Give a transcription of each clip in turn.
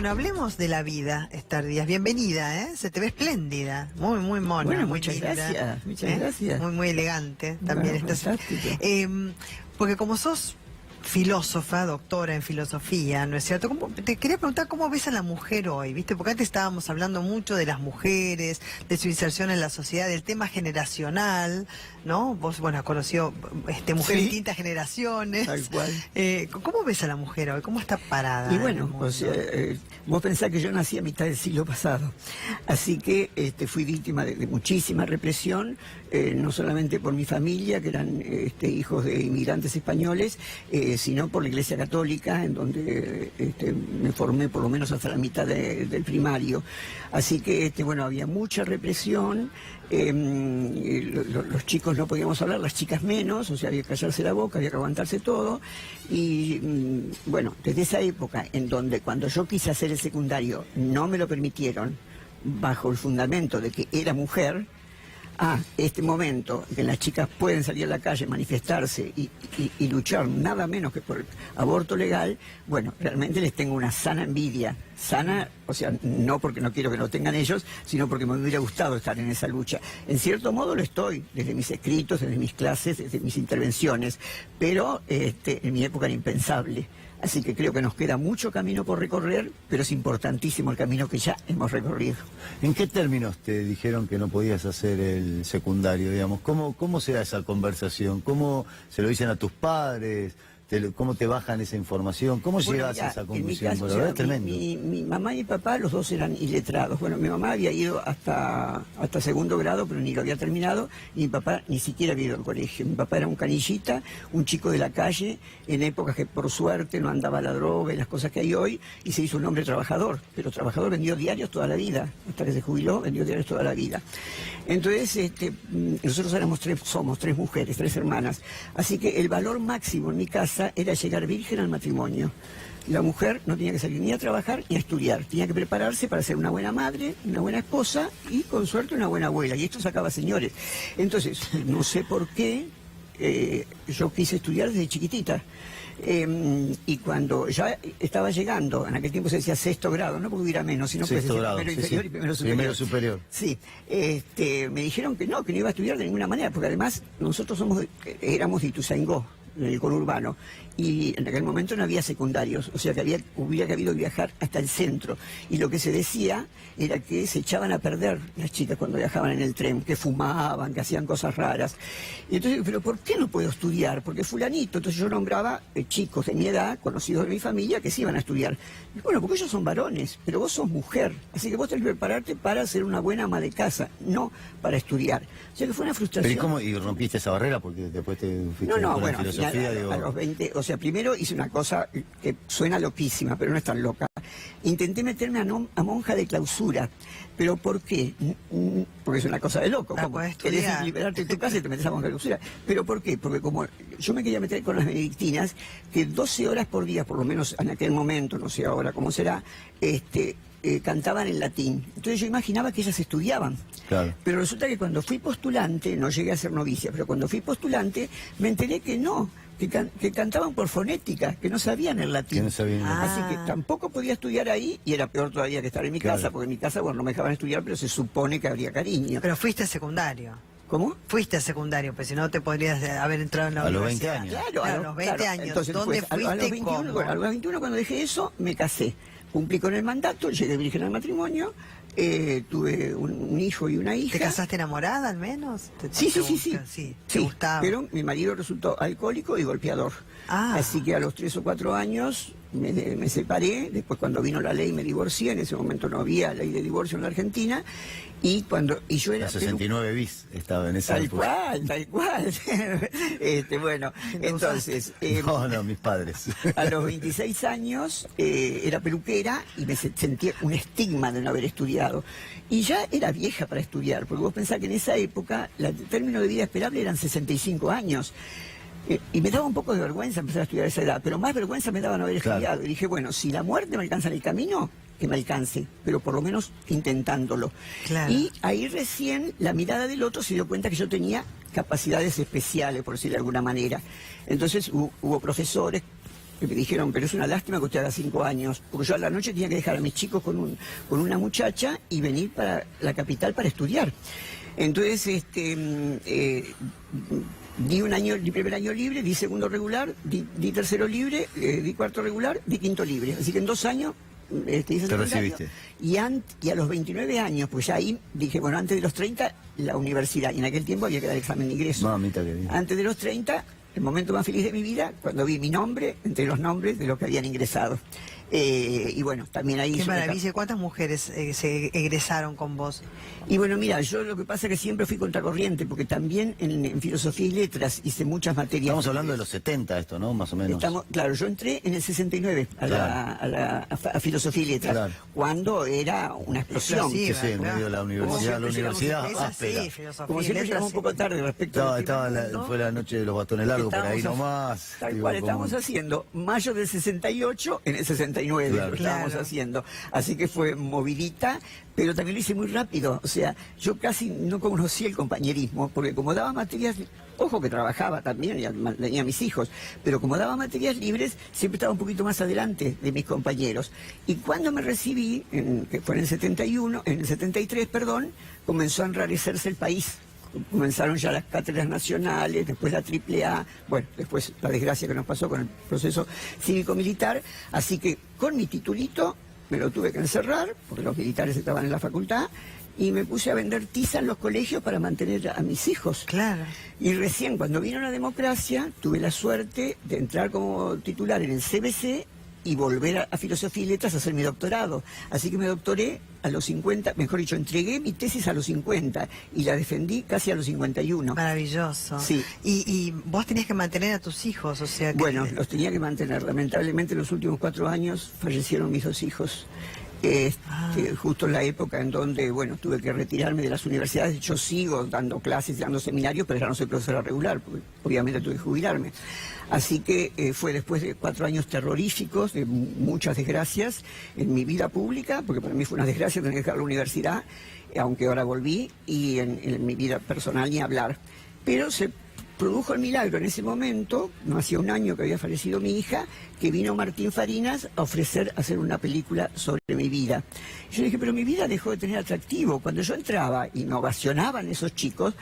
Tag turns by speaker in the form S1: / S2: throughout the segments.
S1: Bueno, hablemos de la vida, Esther Díaz. Bienvenida, ¿eh? Se te ve espléndida, muy, muy mona.
S2: Bueno,
S1: muy
S2: muchas
S1: linda,
S2: gracias, muchas gracias.
S1: Muy, muy elegante también.
S2: Bueno,
S1: Estás, porque como sos filósofa, doctora en filosofía, ¿no es cierto? Te quería preguntar cómo ves a la mujer hoy, ¿viste? Porque antes estábamos hablando mucho de las mujeres, de su inserción en la sociedad, del tema generacional, ¿no? Vos, bueno, has conocido mujeres de distintas generaciones.
S2: Tal cual.
S1: ¿Cómo ves a la mujer hoy? ¿Cómo está parada?
S2: Y bueno, o sea, vos pensás que yo nací a mitad del siglo pasado, así que fui víctima de muchísima represión, no solamente por mi familia, que eran hijos de inmigrantes españoles, sino por la Iglesia Católica, en donde me formé por lo menos hasta la mitad del primario. Así que, bueno, había mucha represión, los chicos no podíamos hablar, las chicas menos, o sea, había que callarse la boca, había que aguantarse todo. Y, bueno, desde esa época, en donde cuando yo quise hacer el secundario, no me lo permitieron, bajo el fundamento de que era mujer, este momento que las chicas pueden salir a la calle, manifestarse y luchar nada menos que por el aborto legal, bueno, realmente les tengo una sana envidia. Sana, o sea, no porque no quiero que lo tengan ellos, sino porque me hubiera gustado estar en esa lucha. En cierto modo lo estoy, desde mis escritos, desde mis clases, desde mis intervenciones, pero en mi época era impensable. Así que creo que nos queda mucho camino por recorrer, pero es importantísimo el camino que ya hemos recorrido.
S3: ¿En qué términos te dijeron que no podías hacer el secundario, digamos? ¿Cómo se da esa conversación? ¿Cómo se lo dicen a tus padres? ¿Cómo te bajan esa información? ¿Cómo llegas a esa conclusión?
S2: En mi caso,
S3: es tremendo.
S2: Mi mamá y mi papá, los dos eran iletrados. Bueno, mi mamá había ido hasta segundo grado, pero ni lo había terminado, y mi papá ni siquiera había ido al colegio. Mi papá era un canillita, un chico de la calle, en épocas que por suerte no andaba la droga y las cosas que hay hoy, y se hizo un hombre trabajador. Pero trabajador, vendió diarios toda la vida. Hasta que se jubiló, vendió diarios toda la vida. Entonces, nosotros somos tres mujeres, tres hermanas. Así que el valor máximo en mi casa era llegar virgen al matrimonio. La mujer no tenía que salir ni a trabajar ni a estudiar, tenía que prepararse para ser una buena madre, una buena esposa y con suerte una buena abuela. Y esto sacaba señores. Entonces, no sé por qué yo quise estudiar desde chiquitita. Y cuando ya estaba llegando, en aquel tiempo se decía sexto grado, no porque hubiera menos, sino que primero inferior y primero superior.
S3: Primero superior.
S2: Sí, me dijeron que no iba a estudiar de ninguna manera, porque además nosotros éramos de Ituzaingó, en el conurbano, y en aquel momento no había secundarios, o sea que hubiera habido que viajar hasta el centro, y lo que se decía era que se echaban a perder las chicas cuando viajaban en el tren, que fumaban, que hacían cosas raras. Y entonces, ¿pero por qué no puedo estudiar? Porque fulanito. Entonces yo nombraba chicos de mi edad, conocidos de mi familia, que sí iban a estudiar. Y bueno, porque ellos son varones, pero vos sos mujer, así que vos tenés que prepararte para ser una buena ama de casa, no para estudiar. O sea que fue una frustración.
S3: ¿Pero y cómo? ¿Y rompiste esa barrera? Porque después te fuiste
S2: bueno,
S3: filosofía,
S2: a los 20, o sea, primero hice una cosa que suena loquísima, pero no es tan loca. Intenté meterme a monja de clausura. ¿Pero por qué? Porque es una cosa de loco. Querés liberarte de tu casa y te metes a monja de clausura. ¿Pero por qué? Porque como yo me quería meter con las benedictinas, que 12 horas por día, por lo menos en aquel momento, no sé ahora cómo será, cantaban en latín. Entonces yo imaginaba que ellas estudiaban.
S3: Claro.
S2: Pero resulta que cuando fui postulante, no llegué a ser novicia, pero cuando fui postulante me enteré que no, que cantaban por fonética, que no sabían el latín.
S3: Que no sabían.
S2: Así que tampoco podía estudiar ahí, y era peor todavía que estar en mi casa, porque en mi casa, bueno, no me dejaban estudiar, pero se supone que habría cariño.
S1: Pero fuiste a secundario.
S2: ¿Cómo?
S1: Fuiste a secundario, pues si no te podrías haber entrado en la universidad.
S3: A los 20 años.
S2: Claro,
S1: a los 20 años.
S2: Entonces,
S1: ¿Dónde fuiste?
S2: a los 21, bueno, a los 21 cuando dejé eso, me casé. Cumplí con el mandato, llegué virgen al matrimonio, tuve un hijo y una hija.
S1: ¿Te casaste enamorada al menos?
S2: Sí.
S1: ¿Te gustaba?
S2: Pero mi marido resultó alcohólico y golpeador. Así que a los 3 o 4 años me separé. Después, cuando vino la ley, me divorcié. En ese momento no había ley de divorcio en la Argentina. Y yo era...
S3: La 69 bis estaba en esa época.
S2: Tal cual. Bueno, entonces...
S3: No, mis padres.
S2: A los 26 años era peluquera y me sentía un estigma de no haber estudiado. Y ya era vieja para estudiar, porque vos pensás que en esa época el término de vida esperable eran 65 años. Y me daba un poco de vergüenza empezar a estudiar a esa edad, pero más vergüenza me daba no haber estudiado. Y dije, bueno, si la muerte me alcanza en el camino, que me alcance, pero por lo menos intentándolo.
S1: Claro.
S2: Y ahí recién la mirada del otro se dio cuenta que yo tenía capacidades especiales, por decirlo de alguna manera. Entonces hubo profesores Y me dijeron, pero es una lástima que usted haga 5 años, porque yo a la noche tenía que dejar a mis chicos con una muchacha y venir para la capital para estudiar. Entonces, di primer año libre, di segundo regular, di tercero libre, di cuarto regular, di quinto libre. Así que en 2 años hice
S3: ¿Te
S2: secundario.
S3: recibiste?
S2: Y a los 29 años, pues ya ahí dije, bueno, antes de los 30, la universidad. Y en aquel tiempo había que dar examen de ingreso.
S3: Mamita querida.
S2: Antes de los 30, el momento más feliz de mi vida, cuando vi mi nombre entre los nombres de los que habían ingresado. Y bueno, también ahí...
S1: Qué maravilla. ¿Cuántas mujeres se egresaron con vos?
S2: Y bueno, mira, yo lo que pasa es que siempre fui contracorriente, porque también en filosofía y letras hice muchas materias.
S3: Estamos hablando de los 70 esto, ¿no? Más o menos.
S2: Claro, yo entré en el 69 a filosofía y letras,
S3: Claro.
S2: cuando era una explosión.
S3: Sí,
S1: Explosiva,
S3: en
S1: claro.
S3: medio de la universidad,
S1: Es
S3: áspera.
S1: así, filosofía
S2: Como
S1: y
S2: siempre
S1: letras,
S2: llegamos un poco tarde respecto
S3: Fue la noche de los bastones largos, por ahí
S2: Estábamos
S3: nomás.
S2: Tal
S3: digo,
S2: cual,
S3: como-
S2: estamos haciendo mayo del 68 en el 69,
S3: Claro.
S2: lo estábamos
S1: Claro.
S2: haciendo. Así que fue movidita, pero también lo hice muy rápido. O sea, yo casi no conocí el compañerismo, porque como daba materias, ojo que trabajaba también, y tenía mis hijos, pero como daba materias libres, siempre estaba un poquito más adelante de mis compañeros. Y cuando me recibí, que fue en el 71, en el 73, perdón, comenzó a enrarecerse el país. Comenzaron ya las cátedras nacionales, después la AAA, bueno, después la desgracia que nos pasó con el proceso cívico-militar, así que con mi titulito me lo tuve que encerrar, porque los militares estaban en la facultad, y me puse a vender tiza en los colegios para mantener a mis hijos.
S1: Claro.
S2: Y recién cuando vino la democracia, tuve la suerte de entrar como titular en el CBC y volver a filosofía y letras a hacer mi doctorado. Así que me doctoré a los 50, mejor dicho, entregué mi tesis a los 50 y la defendí casi a los 51.
S1: Maravilloso.
S2: Sí.
S1: Y vos tenías que mantener a tus hijos, o sea que...
S2: Bueno, los tenía que mantener. Lamentablemente, en los últimos 4 años fallecieron mis 2 hijos. Justo en la época en donde, bueno, tuve que retirarme de las universidades. Yo sigo dando clases, dando seminarios, pero ya no soy profesora regular, porque obviamente tuve que jubilarme. Así que fue después de 4 años terroríficos, de muchas desgracias en mi vida pública, porque para mí fue una desgracia tener que dejar la universidad, aunque ahora volví, y en mi vida personal ni hablar. Pero se produjo el milagro en ese momento, no hacía un año que había fallecido mi hija, que vino Martín Farinas a ofrecer hacer una película sobre mi vida. Yo dije, pero mi vida dejó de tener atractivo. Cuando yo entraba y me ovacionaban esos chicos,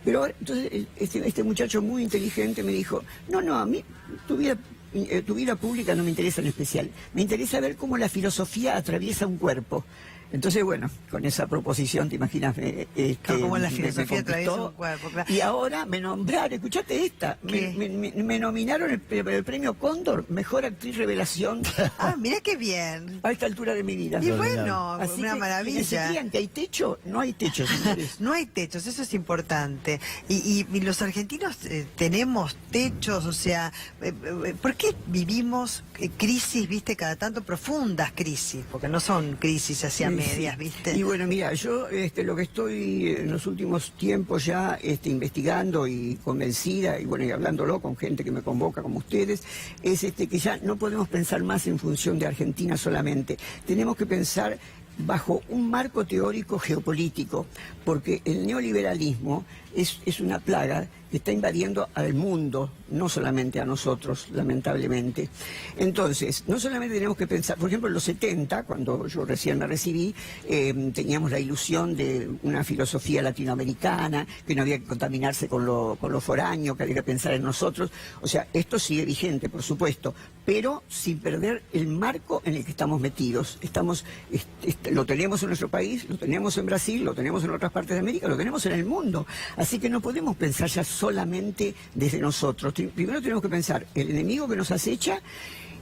S2: pero entonces este muchacho muy inteligente me dijo, no, a mí tu vida pública no me interesa en especial, me interesa ver cómo la filosofía atraviesa un cuerpo. Entonces, bueno, con esa proposición, te imaginas,
S1: Como la
S2: me
S1: filosofía atraviesa
S2: conquistó.
S1: un cuerpo, claro.
S2: Y ahora me nombraron, escuchate esta, me nominaron el premio Cóndor, Mejor Actriz Revelación,
S1: Ah, mira qué bien.
S2: a esta altura de mi vida.
S1: Y bueno,
S2: Así
S1: una
S2: que,
S1: maravilla.
S2: quienes se crean que hay techo, no hay techo, señores.
S1: No hay techos, eso es importante. Y los argentinos tenemos techos, o sea, ¿por qué vivimos crisis, viste, cada tanto profundas crisis? Porque no son crisis hacia medias, viste.
S2: Y bueno, mira, yo lo que estoy en los últimos tiempos ya investigando y convencida, y bueno, y hablándolo con gente que me convoca como ustedes, es que ya no podemos pensar más en función de Argentina solamente. Tenemos que pensar bajo un marco teórico geopolítico, porque el neoliberalismo es una plaga que está invadiendo al mundo, no solamente a nosotros, lamentablemente. Entonces, no solamente tenemos que pensar, por ejemplo, en los 70, cuando yo recién me recibí, teníamos la ilusión de una filosofía latinoamericana, que no había que contaminarse con lo foráneo, que había que pensar en nosotros. O sea, esto sigue vigente, por supuesto, pero sin perder el marco en el que estamos metidos. Lo tenemos en nuestro país, lo tenemos en Brasil, lo tenemos en otras partes de América, lo tenemos en el mundo. Así que no podemos pensar ya solamente desde nosotros. Primero tenemos que pensar el enemigo que nos acecha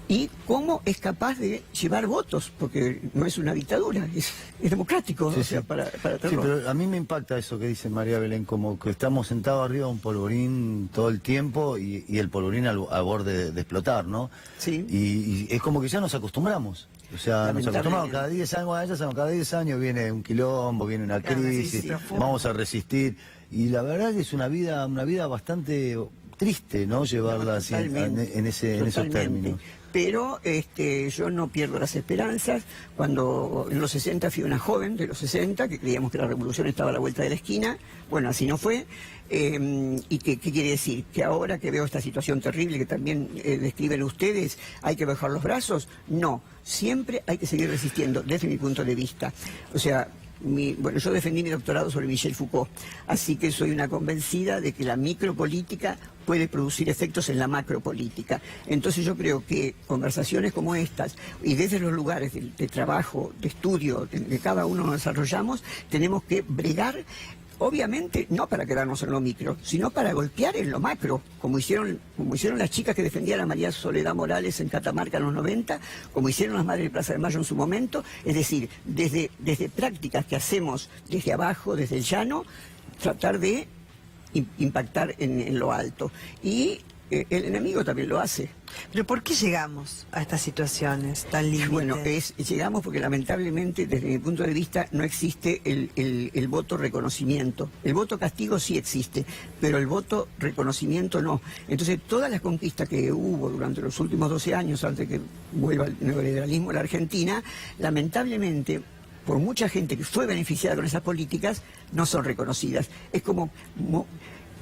S2: y cómo es capaz de llevar votos, porque no es una dictadura, es democrático,
S3: Sí,
S2: o sea,
S3: sí.
S2: para
S3: Sí,
S2: terror.
S3: pero a mí me impacta eso que dice María Belén, como que estamos sentados arriba de un polvorín todo el tiempo y el polvorín al borde de explotar, ¿no?
S2: Sí.
S3: Y es como que ya nos acostumbramos. O sea, nos acostumbramos, cada 10 años, bueno, ya sabemos, cada 10 años viene un quilombo, viene una
S1: Claro,
S3: crisis,
S1: sí, sí.
S3: vamos a resistir. Y la verdad que es una vida bastante triste, ¿no? Llevarla así en esos
S2: Totalmente.
S3: términos.
S2: Pero yo no pierdo las esperanzas. Cuando en los 60 fui una joven de los 60, que creíamos que la revolución estaba a la vuelta de la esquina, bueno, así no fue. ¿Y qué quiere decir? Que ahora que veo esta situación terrible que también describen ustedes, ¿hay que bajar los brazos? No, siempre hay que seguir resistiendo, desde mi punto de vista. O sea, bueno, yo defendí mi doctorado sobre Michel Foucault, así que soy una convencida de que la micropolítica puede producir efectos en la macropolítica. Entonces yo creo que conversaciones como estas, y desde los lugares de trabajo, de estudio, que cada uno nos desarrollamos, tenemos que bregar. Obviamente, no para quedarnos en lo micro, sino para golpear en lo macro, como hicieron las chicas que defendían a María Soledad Morales en Catamarca en los 90, como hicieron las Madres de Plaza de Mayo en su momento, es decir, desde prácticas que hacemos desde abajo, desde el llano, tratar de impactar en lo alto. Y el enemigo también lo hace.
S1: ¿Pero por qué llegamos a estas situaciones tan límites?
S2: Bueno, llegamos porque lamentablemente, desde mi punto de vista, no existe el voto reconocimiento. El voto castigo sí existe, pero el voto reconocimiento no. Entonces, todas las conquistas que hubo durante los últimos 12 años, antes que vuelva el neoliberalismo a la Argentina, lamentablemente, por mucha gente que fue beneficiada con esas políticas, no son reconocidas. Es como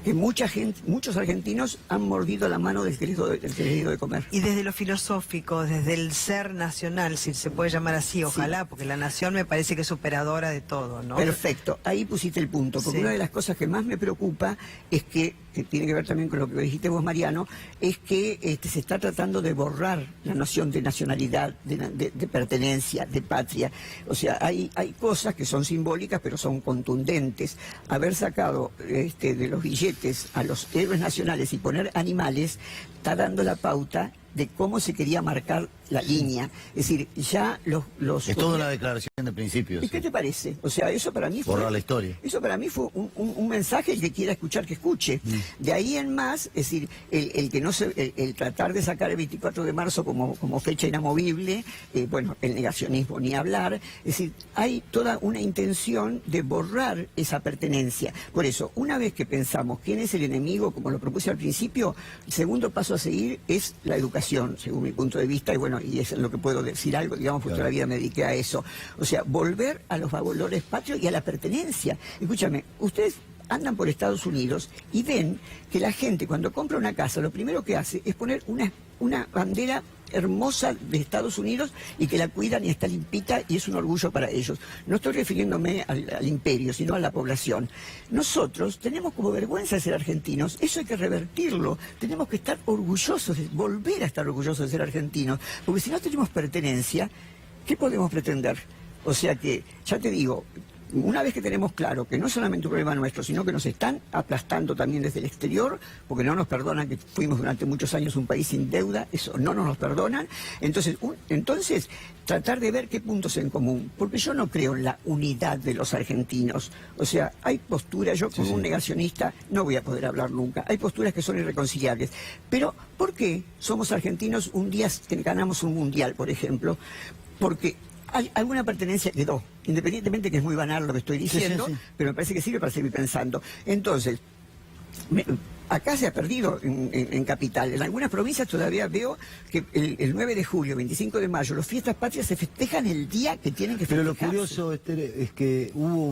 S2: que muchos argentinos han mordido la mano del querido de comer.
S1: Y desde lo filosófico, desde el ser nacional, si se puede llamar así, ojalá, porque la nación me parece que es superadora de todo, ¿no?
S2: Perfecto, ahí pusiste el punto, porque una de las cosas que más me preocupa es que tiene que ver también con lo que dijiste vos, Mariano, es que se está tratando de borrar la noción de nacionalidad, de pertenencia, de patria. O sea, hay cosas que son simbólicas, pero son contundentes. Haber sacado de los billetes a los héroes nacionales y poner animales está dando la pauta de cómo se quería marcar la línea. Es decir, ya los...
S3: Es toda una declaración de principios.
S2: ¿Y qué te parece? O sea, eso para mí fue...
S3: Borrar la historia.
S2: Eso para mí fue un mensaje, el que quiera escuchar, que escuche. De ahí en más, es decir, el tratar de sacar el 24 de marzo como fecha inamovible, bueno, el negacionismo ni hablar, es decir, hay toda una intención de borrar esa pertenencia. Por eso, una vez que pensamos quién es el enemigo, como lo propuse al principio, el segundo paso a seguir es la educación, según mi punto de vista, y bueno, y es en lo que puedo decir algo, digamos, porque toda la vida me dediqué a eso. O sea, volver a los valores patrios y a la pertenencia. Escúchame, ustedes andan por Estados Unidos y ven que la gente cuando compra una casa, lo primero que hace es poner una bandera hermosa de Estados Unidos y que la cuidan y está limpita y es un orgullo para ellos. No estoy refiriéndome al imperio, sino a la población. Nosotros tenemos como vergüenza de ser argentinos, eso hay que revertirlo. Tenemos que estar orgullosos, volver a estar orgullosos de ser argentinos, porque si no tenemos pertenencia, ¿qué podemos pretender? O sea que, ya te digo, una vez que tenemos claro que no es solamente un problema nuestro, sino que nos están aplastando también desde el exterior, porque no nos perdonan que fuimos durante muchos años un país sin deuda, eso no nos perdonan, entonces tratar de ver qué puntos en común, porque yo no creo en la unidad de los argentinos. O sea, hay posturas, yo como un negacionista no voy a poder hablar nunca, hay posturas que son irreconciliables, pero ¿por qué somos argentinos un día que ganamos un mundial, por ejemplo? Porque alguna pertenencia quedó, independientemente que es muy banal lo que estoy diciendo, pero me parece que sirve para seguir pensando. Entonces, acá se ha perdido en Capital. En algunas provincias todavía veo que el 9 de julio, 25 de mayo, las fiestas patrias se festejan el día que tienen que festejarse.
S3: Pero lo curioso, Esther, es que hubo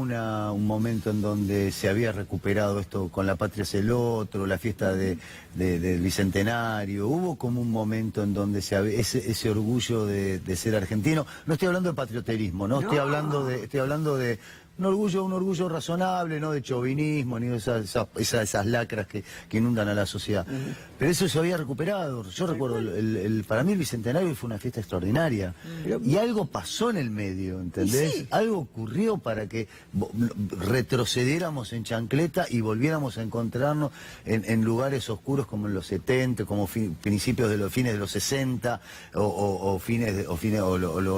S3: un momento en donde se había recuperado esto con la patria es el otro, la fiesta del Bicentenario. Hubo como un momento en donde ese orgullo de ser argentino. No estoy hablando de patrioterismo, ¿no? Estoy hablando de un orgullo razonable, no de chauvinismo, ni de esas lacras que inundan a la sociedad. Pero eso se había recuperado. Yo recuerdo, para mí el Bicentenario fue una fiesta extraordinaria. Y algo pasó en el medio, ¿entendés? Sí. Algo ocurrió para que retrocediéramos en chancleta y volviéramos a encontrarnos en lugares oscuros como en los 70, como principios de los fines de los 60, o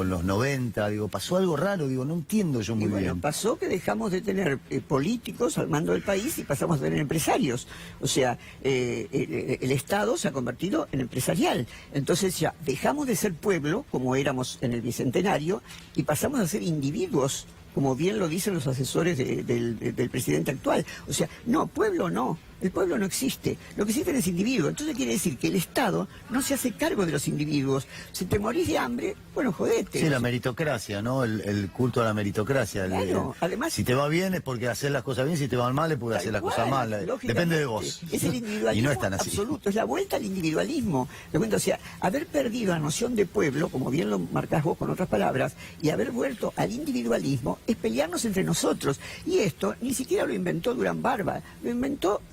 S3: los 90. Digo, pasó algo raro, digo, no entiendo yo muy bien.
S2: Pasó que dejamos de tener políticos al mando del país y pasamos a tener empresarios. O sea, el Estado se ha convertido en empresarial. Entonces ya dejamos de ser pueblo, como éramos en el Bicentenario, y pasamos a ser individuos, como bien lo dicen los asesores del presidente actual. O sea, no, pueblo no. El pueblo no existe. Lo que existe es el individuo. Entonces quiere decir que el Estado no se hace cargo de los individuos. Si te morís de hambre, bueno, jodete.
S3: Sí, la meritocracia, ¿no? El culto a la meritocracia.
S2: Claro, además...
S3: Si te va bien es porque hacer las cosas bien, si te van mal es porque hacer las cosas mal. Depende de vos.
S2: Es el individualismo
S3: y no es tan así.
S2: absoluto, es la vuelta al individualismo. Te cuento, o sea, haber perdido la noción de pueblo, como bien lo marcás vos con otras palabras, y haber vuelto al individualismo, es pelearnos entre nosotros. Y esto ni siquiera lo inventó Durán Barba,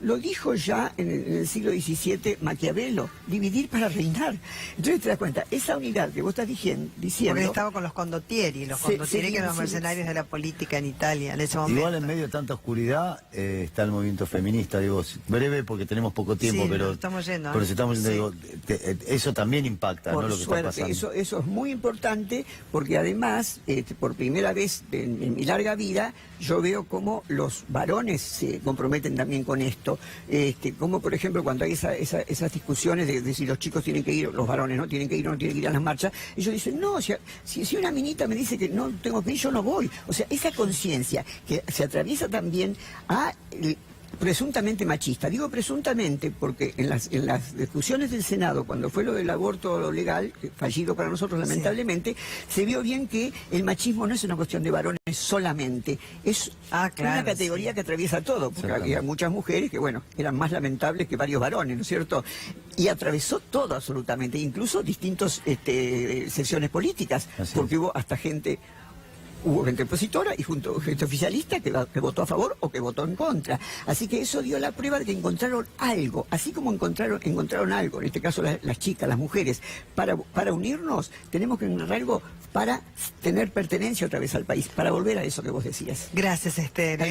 S2: lo dijo ya en el siglo XVII Maquiavelo, dividir para reinar. Entonces te das cuenta, esa unidad que vos estás diciendo...
S1: Porque estaba con los condottieri, que eran los mercenarios de la política en Italia en ese momento.
S3: Igual en medio de tanta oscuridad está el movimiento feminista, digo, breve porque tenemos poco tiempo,
S1: Sí,
S3: pero
S1: estamos yendo,
S3: pero si estamos yendo,
S1: sí.
S3: digo, eso también impacta,
S2: Por
S3: ¿no? Lo que
S2: suerte,
S3: está pasando.
S2: eso es muy importante porque además, por primera vez en mi larga vida, yo veo cómo los varones se comprometen también con esto. Como por ejemplo cuando hay esas discusiones de si los chicos tienen que ir, los varones no tienen que ir o no tienen que ir a las marchas, ellos dicen, no, si una minita me dice que no tengo que ir, yo no voy. O sea, esa conciencia que se atraviesa también a... presuntamente machista. Digo presuntamente porque en las discusiones del Senado, cuando fue lo del aborto legal, fallido para nosotros lamentablemente, se vio bien que el machismo no es una cuestión de varones solamente, es una categoría que atraviesa todo, porque había muchas mujeres que, bueno, eran más lamentables que varios varones, ¿no es cierto? Y atravesó todo absolutamente, incluso distintas secciones políticas, porque hubo hasta hubo gente opositora y gente oficialista que votó a favor o que votó en contra. Así que eso dio la prueba de que encontraron algo, así como encontraron algo, en este caso las chicas, las mujeres, para unirnos, tenemos que encontrar algo para tener pertenencia otra vez al país, para volver a eso que vos decías.
S1: Gracias, Esther.